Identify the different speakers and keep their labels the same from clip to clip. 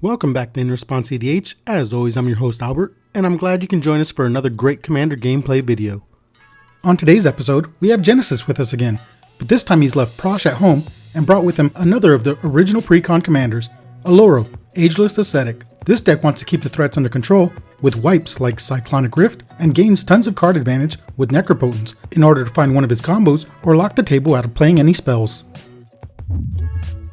Speaker 1: Welcome back to In Response EDH. As always, I'm your host Albert, and I'm glad you can join us for another great Commander gameplay video. On today's episode, we have Genesis with us again, but this time he's left Prosh at home and brought with him another of the original pre-con commanders, Oloro, Ageless Ascetic. This deck wants to keep the threats under control with wipes like Cyclonic Rift and gains tons of card advantage with Necropotence in order to find one of his combos or lock the table out of playing any spells.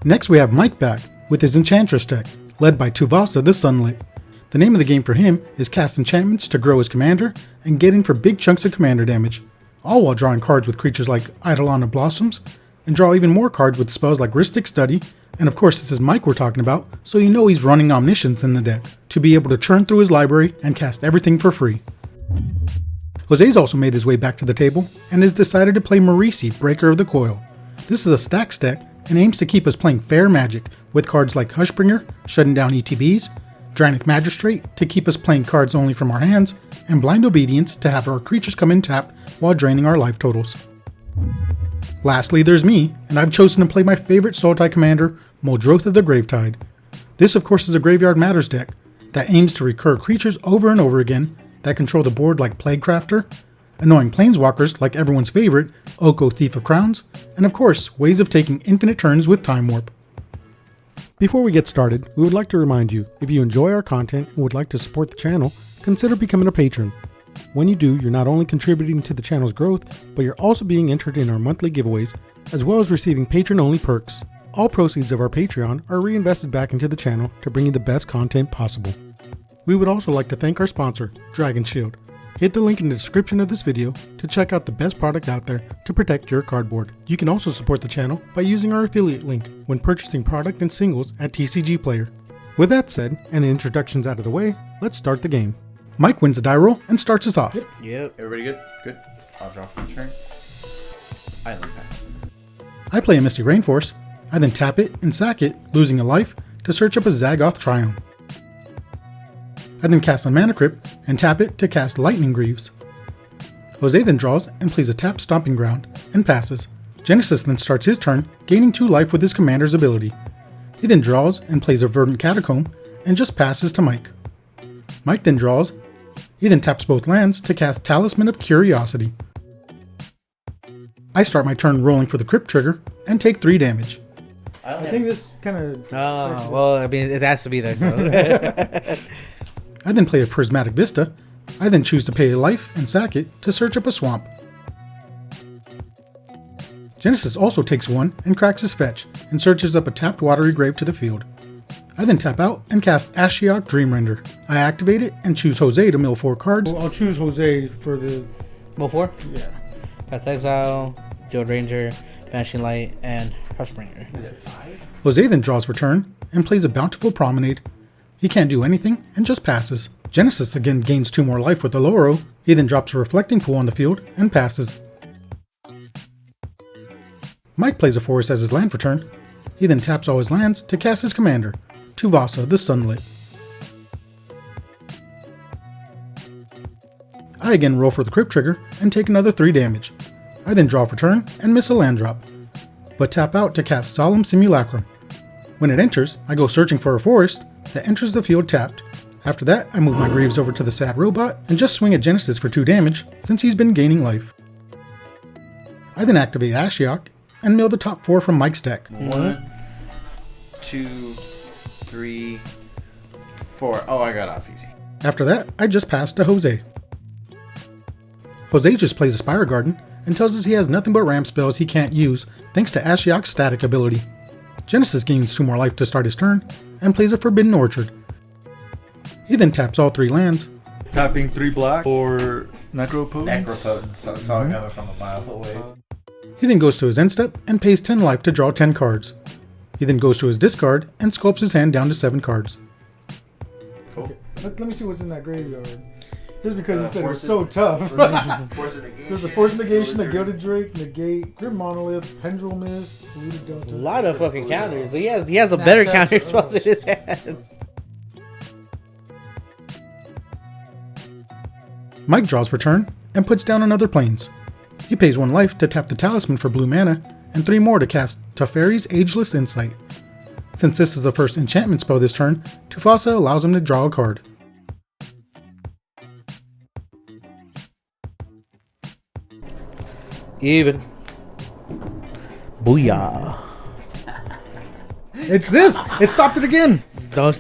Speaker 1: Next we have Mike back with his Enchantress deck, led by Tuvasa the Sunlit. The name of the game for him is cast enchantments to grow his commander and get in for big chunks of commander damage, all while drawing cards with creatures like Eidolon of Blossoms, and draw even more cards with spells like Rhystic Study, and of course this is Mike we're talking about, so you know he's running Omniscience in the deck, to be able to churn through his library and cast everything for free. Jose's also made his way back to the table, and has decided to play Marisi, Breaker of the Coil. This is a stacks deck, and aims to keep us playing fair magic, with cards like Hushbringer, shutting down ETBs, Dranic Magistrate to keep us playing cards only from our hands, and Blind Obedience to have our creatures come in tapped while draining our life totals. Lastly, there's me, and I've chosen to play my favorite Sultai commander, Muldrotha the Gravetide. This of course is a Graveyard Matters deck that aims to recur creatures over and over again that control the board like Plaguecrafter, annoying planeswalkers like everyone's favorite, Oko Thief of Crowns, and of course, ways of taking infinite turns with Time Warp. Before we get started, we would like to remind you, if you enjoy our content and would like to support the channel, consider becoming a patron. When you do, you're not only contributing to the channel's growth, but you're also being entered in our monthly giveaways, as well as receiving patron-only perks. All proceeds of our Patreon are reinvested back into the channel to bring you the best content possible. We would also like to thank our sponsor, Dragon Shield. Hit the link in the description of this video to check out the best product out there to protect your cardboard. You can also support the channel by using our affiliate link when purchasing product and singles at TCG Player. With that said, and the introductions out of the way, let's start the game. Mike wins the die roll and starts us off.
Speaker 2: Yep. Everybody good? Good. I'll draw for the turn. Island pass.
Speaker 1: I play a Misty Rainforest. I then tap it and sack it, losing a life, to search up a Zagoth Triumph. I then cast a Mana Crypt and tap it to cast Lightning Greaves. Jose then draws and plays a tap Stomping Ground and passes. Genesis then starts his turn, gaining 2 life with his commander's ability. He then draws and plays a Verdant Catacomb and just passes to Mike. Mike then draws. He then taps both lands to cast Talisman of Curiosity. I start my turn rolling for the Crypt trigger and take 3 damage.
Speaker 3: I think this kind of...
Speaker 4: Oh, well, I mean, it has to be there, so...
Speaker 1: I then play a Prismatic Vista. I then choose to pay a life and sack it to search up a swamp. Genesis also takes 1 and cracks his fetch and searches up a tapped Watery Grave to the field. I then tap out and cast Ashiok Dreamrender. I activate it and choose Jose to mill 4 cards.
Speaker 3: Well, I'll choose Jose for the...
Speaker 4: Mill 4?
Speaker 3: Yeah.
Speaker 4: Path Exile, Jode Ranger, Banishing Light, and Hushbringer.
Speaker 3: Is it 5?
Speaker 1: Jose then draws for turn and plays a Bountiful Promenade. He can't do anything and just passes. Genesis again gains 2 more life with Oloro. He then drops a Reflecting Pool on the field and passes. Mike plays a forest as his land for turn. He then taps all his lands to cast his commander, Tuvasa the Sunlit. I again roll for the Crypt trigger and take another 3 damage. I then draw for turn and miss a land drop, but tap out to cast Solemn Simulacrum. When it enters, I go searching for a forest that enters the field tapped. After that, I move my Greaves over to the Sad Robot and just swing at Genesis for 2 damage since he's been gaining life. I then activate Ashiok and mill the top 4 from Mike's deck.
Speaker 2: 1, 2, 3, 4. Oh, I got off easy.
Speaker 1: After that, I just pass to Jose. Jose just plays a Spire Garden and tells us he has nothing but ramp spells he can't use thanks to Ashiok's static ability. Genesis gains 2 more life to start his turn and plays a Forbidden Orchard. He then taps all 3 lands.
Speaker 5: Tapping 3 black for Necropotence.
Speaker 2: Necropotence. Saw it coming from a mile away.
Speaker 1: He then goes to his end step and pays 10 life to draw 10 cards. He then goes to his discard and sculpts his hand down to 7 cards.
Speaker 2: Cool.
Speaker 3: Let me see what's in that graveyard. Just because he said it was
Speaker 2: force
Speaker 3: so tough.
Speaker 2: Force of negation.
Speaker 3: So there's a force negation, a gilded drake, negate, grim monolith, pendulum mist, polluted delta.
Speaker 4: A lot of fucking counters. He has a better counter response in his hand.
Speaker 1: Mike draws for turn and puts down another plains. He pays 1 life to tap the talisman for blue mana and 3 more to cast Teferi's Ageless Insight. Since this is the first enchantment spell this turn, Tuvasa allows him to draw a card.
Speaker 4: Even. Booyah.
Speaker 3: It's this! It stopped it again!
Speaker 4: Don't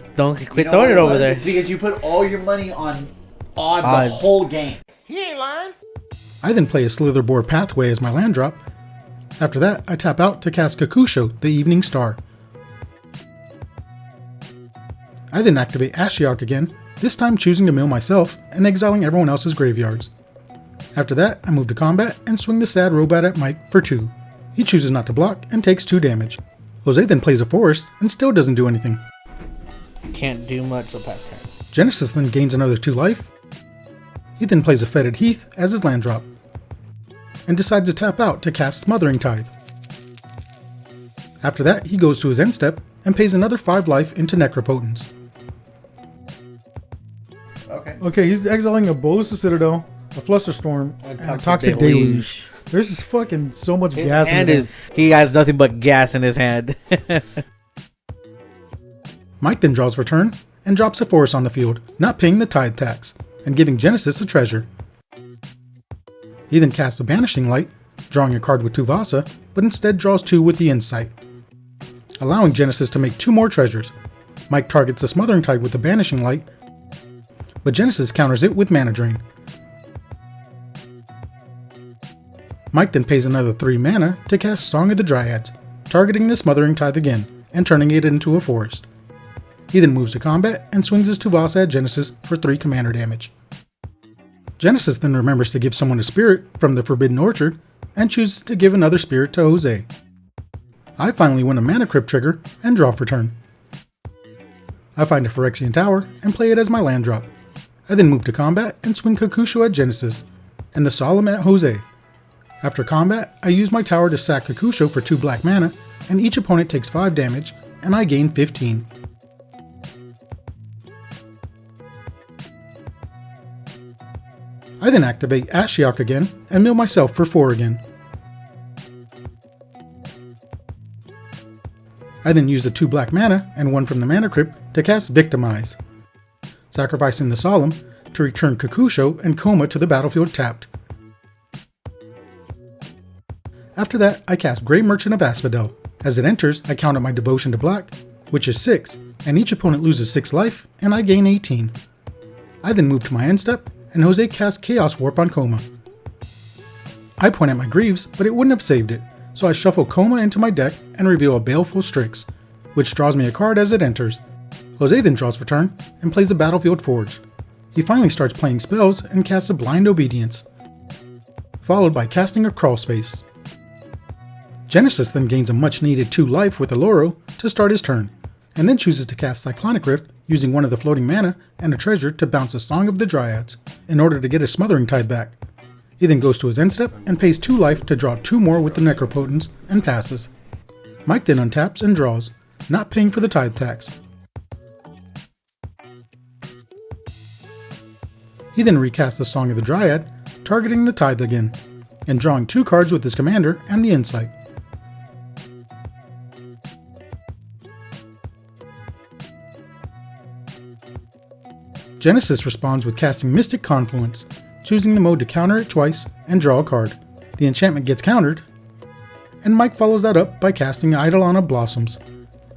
Speaker 4: quit
Speaker 2: You know
Speaker 4: throwing
Speaker 2: what
Speaker 4: it over there.
Speaker 2: It's because you put all your money on the whole game.
Speaker 1: I then play a Slitherboar Pathway as my land drop. After that, I tap out to cast Kakusho, the Evening Star. I then activate Ashiok again, this time choosing to mill myself and exiling everyone else's graveyards. After that, I move to combat and swing the sad robot at Mike for 2. He chooses not to block and takes 2 damage. Jose then plays a forest and still doesn't do anything.
Speaker 4: Can't do much so past turn.
Speaker 1: Genesis then gains another 2 life. He then plays a Fetid Heath as his land drop, and decides to tap out to cast Smothering Tithe. After that, he goes to his end step and pays another 5 life into Necropotence.
Speaker 2: Okay.
Speaker 3: Okay, he's exiling a Bolus of Citadel, a Flusterstorm, and a Toxic Deluge. There's just fucking so much gas in his hand.
Speaker 4: He has nothing but gas in his hand.
Speaker 1: Mike then draws for turn and drops a forest on the field, not paying the tithe tax, and giving Genesis a treasure. He then casts a Banishing Light, drawing a card with Tuvasa, but instead draws 2 with the Insight, allowing Genesis to make 2 more treasures. Mike targets the Smothering Tithe with the Banishing Light, but Genesis counters it with Mana Drain. Mike then pays another 3 mana to cast Song of the Dryads, targeting the Smothering Tithe again, and turning it into a forest. He then moves to combat and swings his Tuvasa at Genesis for 3 commander damage. Genesis then remembers to give someone a spirit from the Forbidden Orchard, and chooses to give another spirit to Jose. I finally win a Mana Crypt trigger and draw for turn. I find a Phyrexian Tower and play it as my land drop. I then move to combat and swing Kakusho at Genesis, and the Solemn at Jose. After combat, I use my tower to sack Kakusho for 2 black mana, and each opponent takes 5 damage, and I gain 15. I then activate Ashiok again, and mill myself for 4 again. I then use the 2 black mana and 1 from the Mana Crypt to cast Victimize, sacrificing the Solemn to return Kakusho and Coma to the battlefield tapped. After that, I cast Grey Merchant of Asphodel. As it enters, I count up my devotion to black, which is 6, and each opponent loses 6 life, and I gain 18. I then move to my end step, and Jose casts Chaos Warp on Coma. I point at my Greaves, but it wouldn't have saved it, so I shuffle Coma into my deck and reveal a Baleful Strix, which draws me a card as it enters. Jose then draws for turn and plays a Battlefield Forge. He finally starts playing spells and casts a Blind Obedience, followed by casting a Crawl Space. Genesis then gains a much needed 2 life with Oloro to start his turn, and then chooses to cast Cyclonic Rift using 1 of the floating mana and a treasure to bounce a Song of the Dryads in order to get his Smothering Tithe back. He then goes to his end step and pays 2 life to draw 2 more with the Necropotence and passes. Mike then untaps and draws, not paying for the tithe tax. He then recasts the Song of the Dryad, targeting the tithe again, and drawing 2 cards with his commander and the Insight. Genesis responds with casting Mystic Confluence, choosing the mode to counter it twice and draw a card. The enchantment gets countered, and Mike follows that up by casting Eidolon of Blossoms.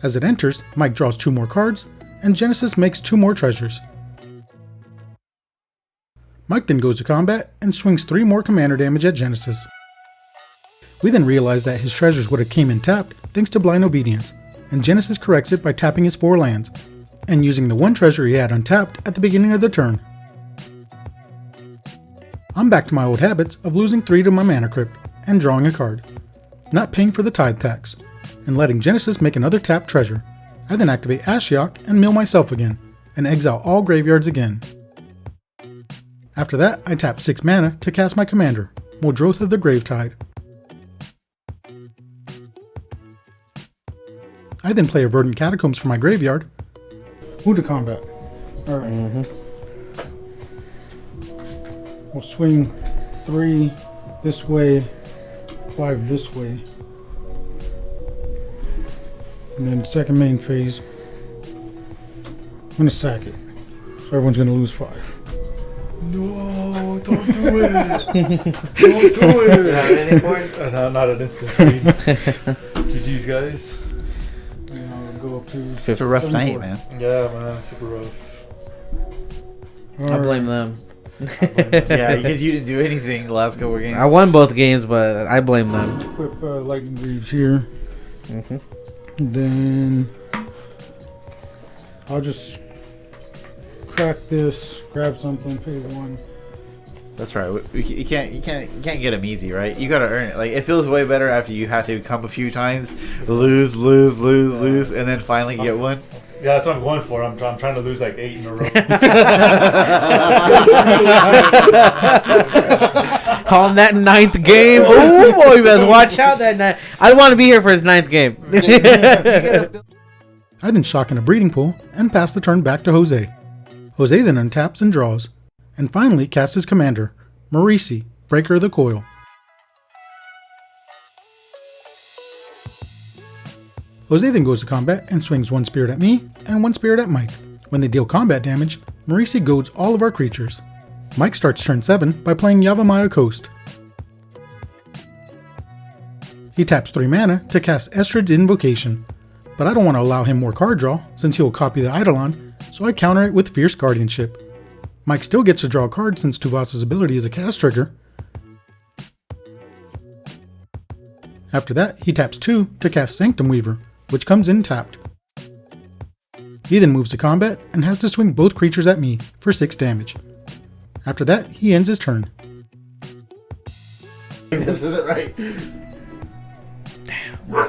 Speaker 1: As it enters, Mike draws 2 more cards, and Genesis makes 2 more treasures. Mike then goes to combat and swings 3 more commander damage at Genesis. We then realize that his treasures would have came in tapped thanks to Blind Obedience, and Genesis corrects it by tapping his 4 lands, and using the 1 treasure he had untapped at the beginning of the turn. I'm back to my old habits of losing 3 to my Mana Crypt and drawing a card, not paying for the tithe tax, and letting Genesis make another tapped treasure. I then activate Ashiok and mill myself again, and exile all graveyards again. After that, I tap 6 mana to cast my commander, Muldrotha the Gravetide. I then play a Verdant Catacombs for my graveyard.
Speaker 3: Move to combat. Alright. We'll swing 3 this way, 5 this way. And then second main phase, I'm going to sack it. So everyone's going to lose 5.
Speaker 5: No, don't do it. Don't do it.
Speaker 2: Have anything for it?
Speaker 5: No, not an instant speed. GG's, guys.
Speaker 3: And I'll go up to
Speaker 6: It's a rough
Speaker 3: 74.
Speaker 6: night, man.
Speaker 5: Yeah, man, super rough.
Speaker 4: I blame them.
Speaker 6: Yeah, because you didn't do anything the last couple of games.
Speaker 4: I won both games, but I blame them.
Speaker 3: Equip Lightning Greaves here.
Speaker 4: Mm-hmm.
Speaker 3: And then I'll just crack this, grab something, pay 1.
Speaker 6: That's right. You can't get them easy, right? You gotta earn it. Like, it feels way better after you have to come a few times, lose, and then finally get one.
Speaker 5: Yeah, that's what I'm going for. I'm trying to lose like 8 in a row.
Speaker 4: On that 9th game, oh boy, you better watch out that night. I want to be here for his 9th game.
Speaker 1: I then shock in a breeding pool and pass the turn back to Jose. Jose then untaps and draws, and finally casts his commander, Marisi, Breaker of the Coil. Jose then goes to combat and swings 1 spirit at me and 1 spirit at Mike. When they deal combat damage, Marisi goads all of our creatures. Mike starts turn 7 by playing ᴅᴏᴜᴜ Coast. He taps 3 mana to cast Estrid's Invocation, but I don't want to allow him more card draw since he'll copy the Eidolon, so I counter it with Fierce Guardianship. Mike still gets to draw a card since Tuvasa's ability is a cast trigger. After that, he taps 2 to cast Sanctum Weaver, which comes in tapped. He then moves to combat and has to swing both creatures at me for 6 damage. After that, he ends his turn.
Speaker 6: This isn't right.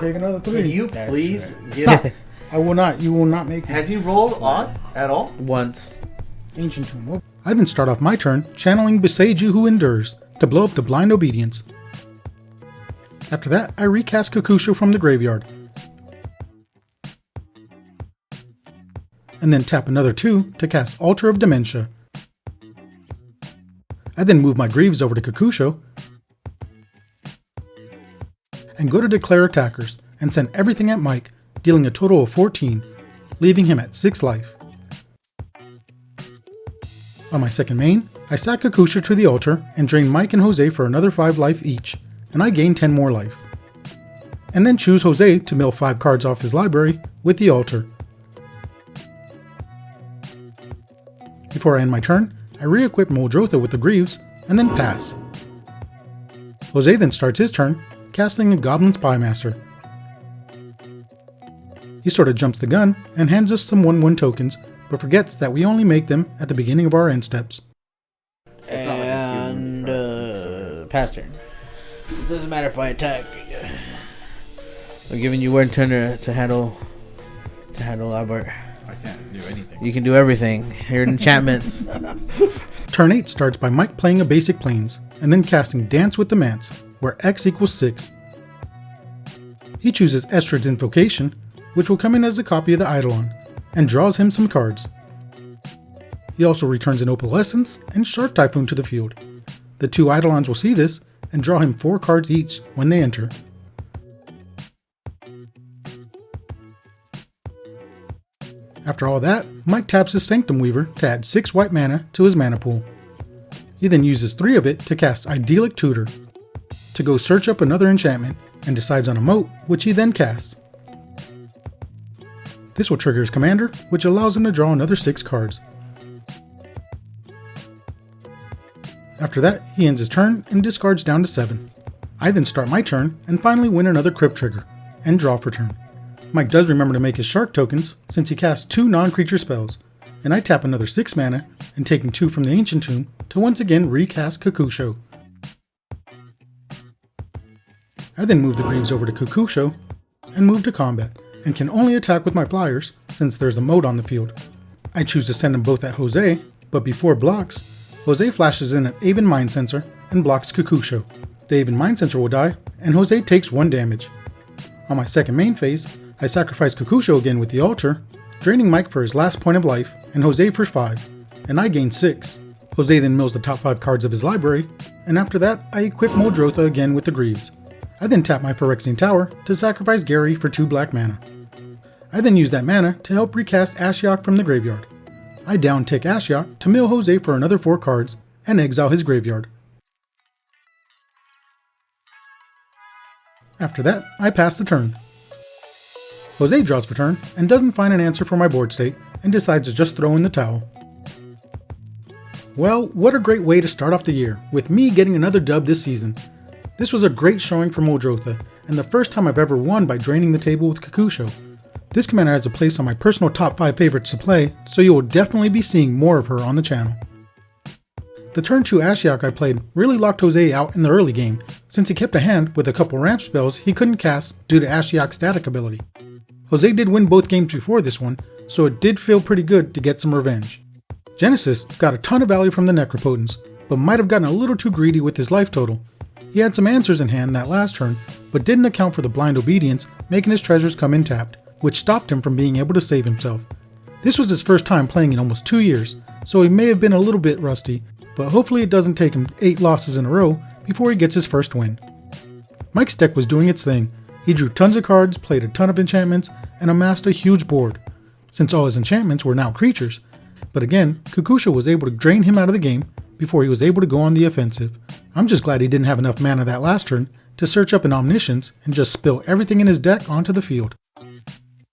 Speaker 3: Take another 3.
Speaker 6: Can you please get...
Speaker 3: I will not. You will not make it.
Speaker 6: Has he rolled odd at all?
Speaker 4: Once.
Speaker 3: Ancient Tomb. Whoop.
Speaker 1: I then start off my turn channeling ᴑᴜᴜ Who Endures to blow up the Blind Obedience. After that, I recast Kakusho from the graveyard. And then tap another 2 to cast Altar of Dementia. I then move my Greaves over to Kakusho and go to declare attackers and send everything at Mike, dealing a total of 14, leaving him at 6 life. On my second main, I sack Kakusho to the altar and drain Mike and Jose for another 5 life each, and I gain 10 more life. And then choose Jose to mill 5 cards off his library with the altar. Before I end my turn, I re-equip Muldrotha with the Greaves, and then pass. Jose then starts his turn, casting a Goblin Spymaster. He sort of jumps the gun and hands us some 1/1 tokens, but forgets that we only make them at the beginning of our end steps.
Speaker 4: And pass turn. It doesn't matter if I attack. I'm giving you one turn to handle Albert.
Speaker 6: I can't do anything.
Speaker 4: You can do everything. Your enchantments.
Speaker 1: Turn 8 starts by Mike playing a basic Plains, and then casting Dance with the Manse, where X equals 6. He chooses Estrid's Invocation, which will come in as a copy of the Eidolon, and draws him some cards. He also returns an Opalescence and Shark Typhoon to the field. The 2 Eidolons will see this, and draw him 4 cards each when they enter. After all that, Mike taps his Sanctum Weaver to add 6 white mana to his mana pool. He then uses 3 of it to cast Idyllic Tutor, to go search up another enchantment, and decides on a moat, which he then casts. This will trigger his commander, which allows him to draw another 6 cards. After that, he ends his turn and discards down to 7. I then start my turn and finally win another Crypt trigger, and draw for turn. Mike does remember to make his shark tokens since he casts 2 non-creature spells, and I tap another 6 mana and taking 2 from the Ancient Tomb to once again recast Kakusho. I then move the Greaves over to Kakusho and move to combat, and can only attack with my flyers since there's a moat on the field. I choose to send them both at Jose, but before blocks, Jose flashes in an Aven Mind Sensor and blocks Kukusho. The Aven Mind Sensor will die, and Jose takes 1 damage. On my second main phase, I sacrifice Kukusho again with the altar, draining Mike for his last point of life, and Jose for 5, and I gain 6. Jose then mills the top 5 cards of his library, and after that, I equip Muldrotha again with the Greaves. I then tap my Phyrexian Tower to sacrifice Gary for 2 black mana. I then use that mana to help recast Ashiok from the graveyard. I down tick Ashiok to mill Jose for another 4 cards, and exile his graveyard. After that, I pass the turn. Jose draws for turn, and doesn't find an answer for my board state, and decides to just throw in the towel. Well, what a great way to start off the year, with me getting another dub this season. This was a great showing for Muldrotha, and the first time I've ever won by draining the table with Kukusho. This commander has a place on my personal top 5 favorites to play, so you will definitely be seeing more of her on the channel. The turn 2 Ashiok I played really locked Jose out in the early game, since he kept a hand with a couple ramp spells he couldn't cast due to Ashiok's static ability. Jose did win both games before this one, so it did feel pretty good to get some revenge. Genesis got a ton of value from the Necropotence, but might have gotten a little too greedy with his life total. He had some answers in hand that last turn, but didn't account for the blind obedience, making his treasures come in tapped, which stopped him from being able to save himself. This was his first time playing in almost 2 years, so he may have been a little bit rusty, but hopefully it doesn't take him 8 losses in a row before he gets his first win. Mike's deck was doing its thing. He drew tons of cards, played a ton of enchantments, and amassed a huge board, since all his enchantments were now creatures. But again, Kukusho was able to drain him out of the game before he was able to go on the offensive. I'm just glad he didn't have enough mana that last turn to search up an Omniscience and just spill everything in his deck onto the field.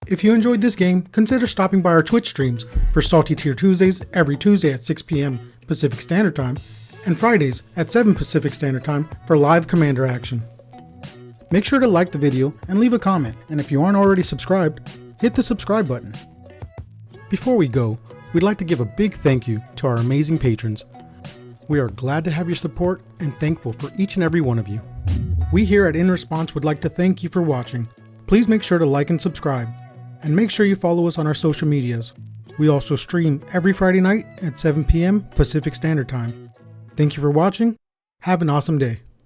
Speaker 1: If you enjoyed this game, consider stopping by our Twitch streams for Salty Tier Tuesdays every Tuesday at 6 PM Pacific Standard Time, and Fridays at 7 Pacific Standard Time for live Commander action. Make sure to like the video and leave a comment, and if you aren't already subscribed, hit the subscribe button. Before we go, we'd like to give a big thank you to our amazing patrons. We are glad to have your support and thankful for each and every one of you. We here at In Response would like to thank you for watching. Please make sure to like and subscribe, and make sure you follow us on our social medias. We also stream every Friday night at 7 PM Pacific Standard Time. Thank you for watching. Have an awesome day.